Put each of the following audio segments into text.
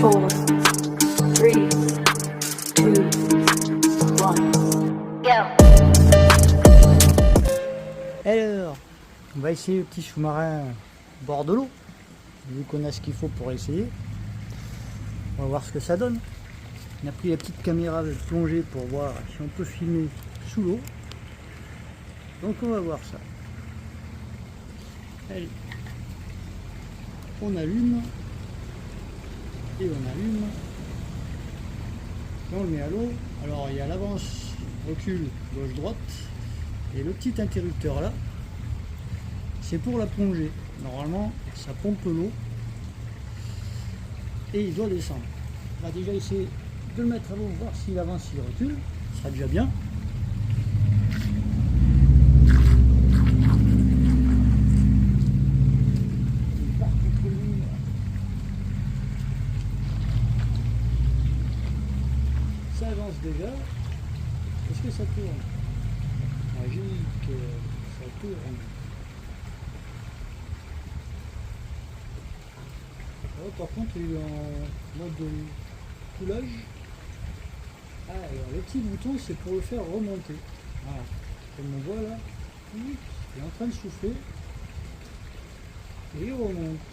4, 3, 2, 1. Go! Alors, on va essayer le petit sous-marin au bord de l'eau, vu qu'on a ce qu'il faut pour essayer. On va voir ce que ça donne. On a pris la petite caméra de plongée pour voir si on peut filmer sous l'eau. Donc on va voir ça. Allez, on allume et on allume et on le met à l'eau. Alors il y a l'avance, recul, gauche-droite et le petit interrupteur là, c'est pour la plongée. Normalement ça pompe l'eau et il doit descendre. On va déjà essayer de le mettre à l'eau, voir s'il avance, s'il recule, ce sera déjà bien. Ça avance déjà. Est-ce que ça tourne? Magique, ça tourne. Oh, par contre, il est en mode de coulage. Ah, alors le petit bouton, c'est pour le faire remonter. Voilà. Comme on voit là, il est en train de souffler. Et il remonte.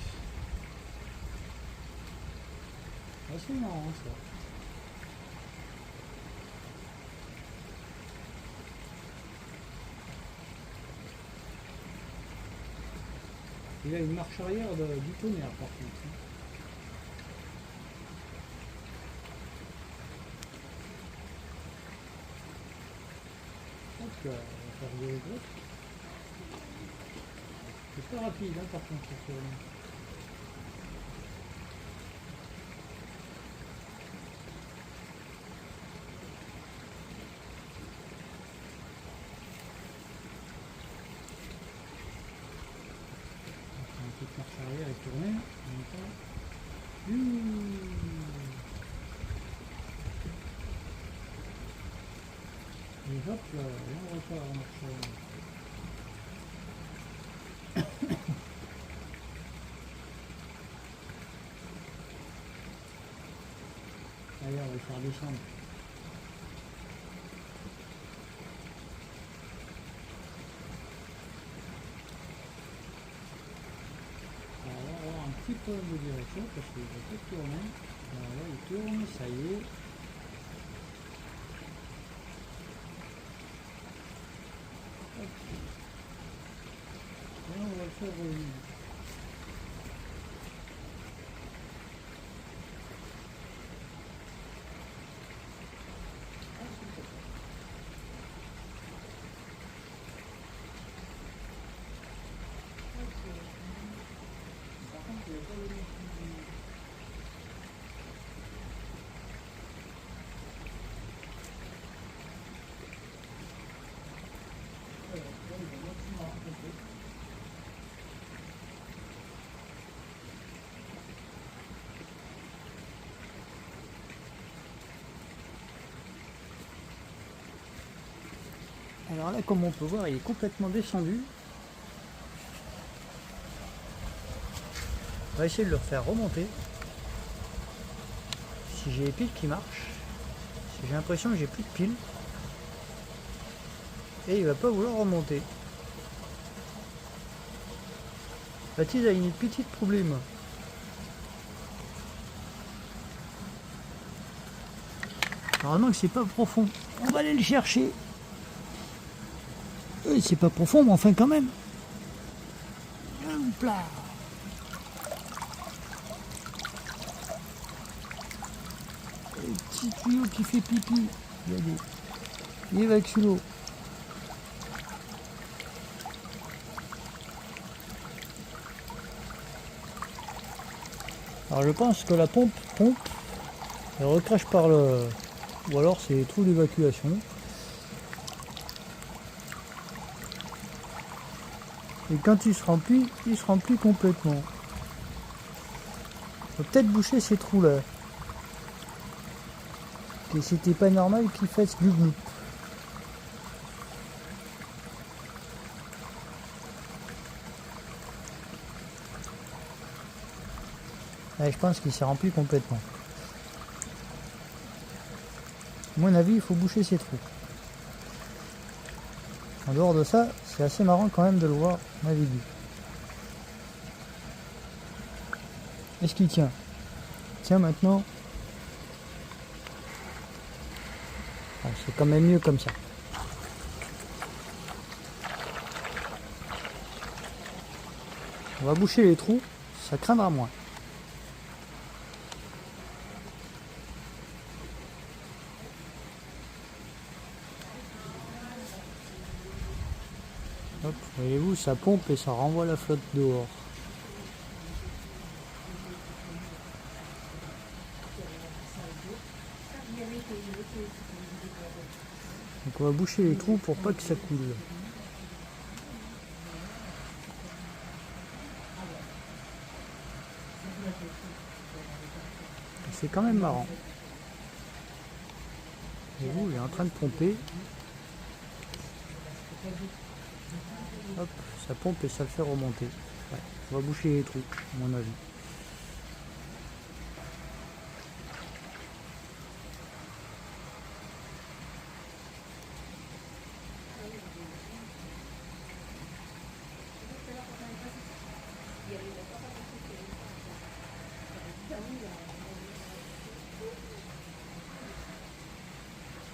Ah, c'est marrant ça. Il a une marche arrière du tonnerre par contre. Donc on va faire des grottes. C'est pas rapide hein, par contre. Petite marche arrière et tourner en même temps. Et hop là, et on repart en marche arrière. Allez, on va le faire descendre. Un petit peu de direction parce qu'il va pas tourner. Voilà, il tourne, ça y est. Hop. Et on va le faire revenir. Alors là, comme on peut voir, il est complètement descendu. On va essayer de le refaire remonter. Si j'ai les piles qui marchent. J'ai l'impression que j'ai plus de piles. Et il va pas vouloir remonter. Baptiste a une petite problème. Normalement que c'est pas profond. On va aller le chercher. C'est pas profond, mais enfin quand même. Hop là. Le petit tuyau qui fait pipi. Regardez. Il va sous l'eau. Alors je pense que la pompe, elle recrache par le... Ou alors c'est les trous d'évacuation. Et quand il se remplit complètement. Il faut peut-être boucher ces trous là. Et c'était pas normal qu'il fasse du gloup. Ouais, je pense qu'il s'est rempli complètement. À mon avis, il faut boucher ces trous. En dehors de ça, c'est assez marrant quand même de le voir naviguer. Est-ce qu'il tient? Tiens maintenant. Ah, c'est quand même mieux comme ça. On va boucher les trous, ça craindra moins. Hop, voyez-vous, ça pompe et ça renvoie la flotte dehors. Donc on va boucher les trous pour pas que ça coule. C'est quand même marrant. Voyez-vous, il est en train de pomper. Hop, ça pompe et ça le fait remonter. Ouais, on va boucher les trous, à mon avis.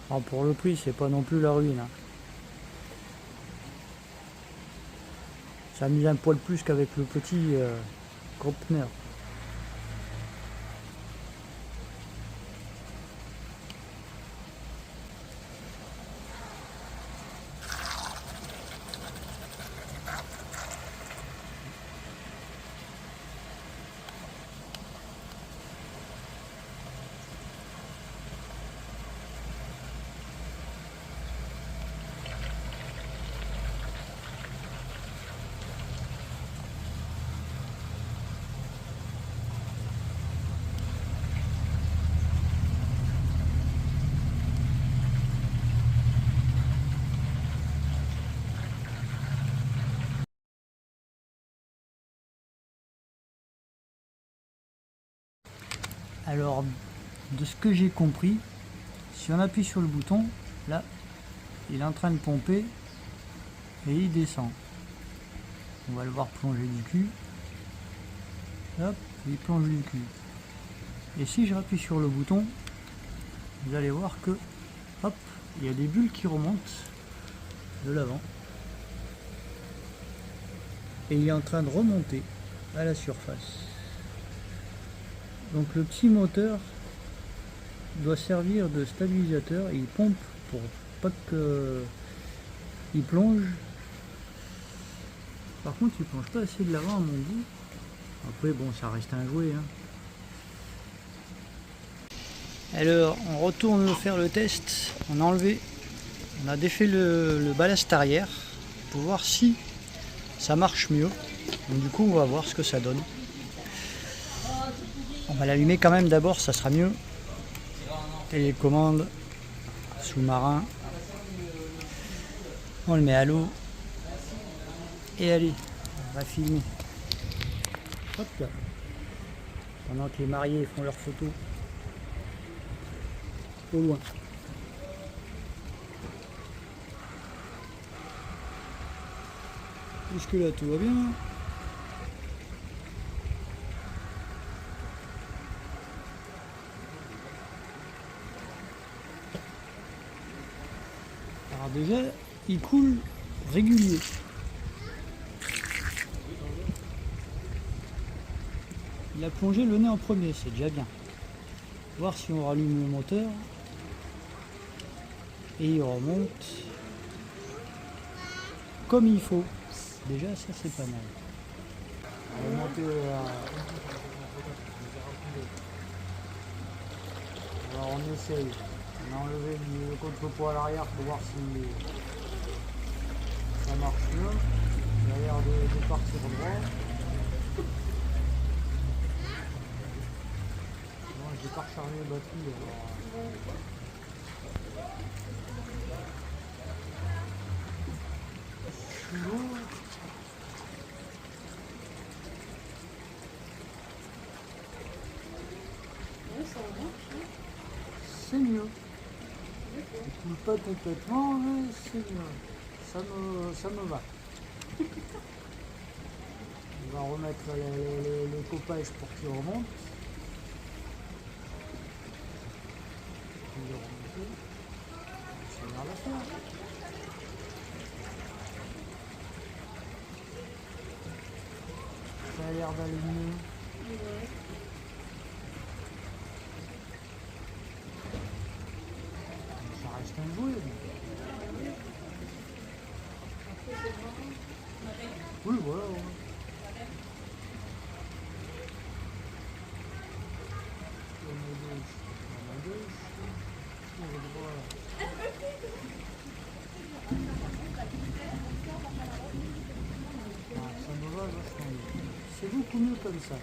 Alors pour le prix, c'est pas non plus la ruine. Hein. Ça amuse un poil plus qu'avec le petit conteneur. Alors, de ce que j'ai compris, si on appuie sur le bouton, là, il est en train de pomper et il descend. On va le voir plonger du cul. Hop, il plonge du cul. Et si je rappuie sur le bouton, vous allez voir que, hop, il y a des bulles qui remontent de l'avant. Et il est en train de remonter à la surface. Donc le petit moteur doit servir de stabilisateur et il pompe pour pas que il plonge. Par contre il plonge pas assez de l'avant à mon goût. Après bon, ça reste un jouet hein. Alors on retourne faire le test. On a enlevé, on a défait le ballast arrière pour voir si ça marche mieux. Donc du coup on va voir ce que ça donne. On va l'allumer quand même d'abord, ça sera mieux. Télécommande, sous-marin. On le met à l'eau. Et allez, on va filmer. Hop là. Pendant que les mariés font leurs photos. Au loin. Jusque là tout va bien. Alors déjà, il coule régulier. Il a plongé le nez en premier, c'est déjà bien. Voir si on rallume le moteur. Et il remonte comme il faut. Déjà, ça c'est pas mal. On va remonter Alors on essaye. On a enlevé le contrepoids à l'arrière pour voir si ça marche mieux. Il a l'air de partir droit. Moi j'ai pas rechargé la batterie alors. C'est mieux. Il coule pas complètement, mais c'est bien. Ça me va. On va remettre les copages pour qu'il remonte. Il est remonté. Ça a l'air d'affaire. Ça a l'air d'aller mieux. Ça reste un jouet. Donc. Oui, voilà. Ouais. On a gauche, on a droite. Ah, ça me va vachement mieux. C'est beaucoup mieux comme ça.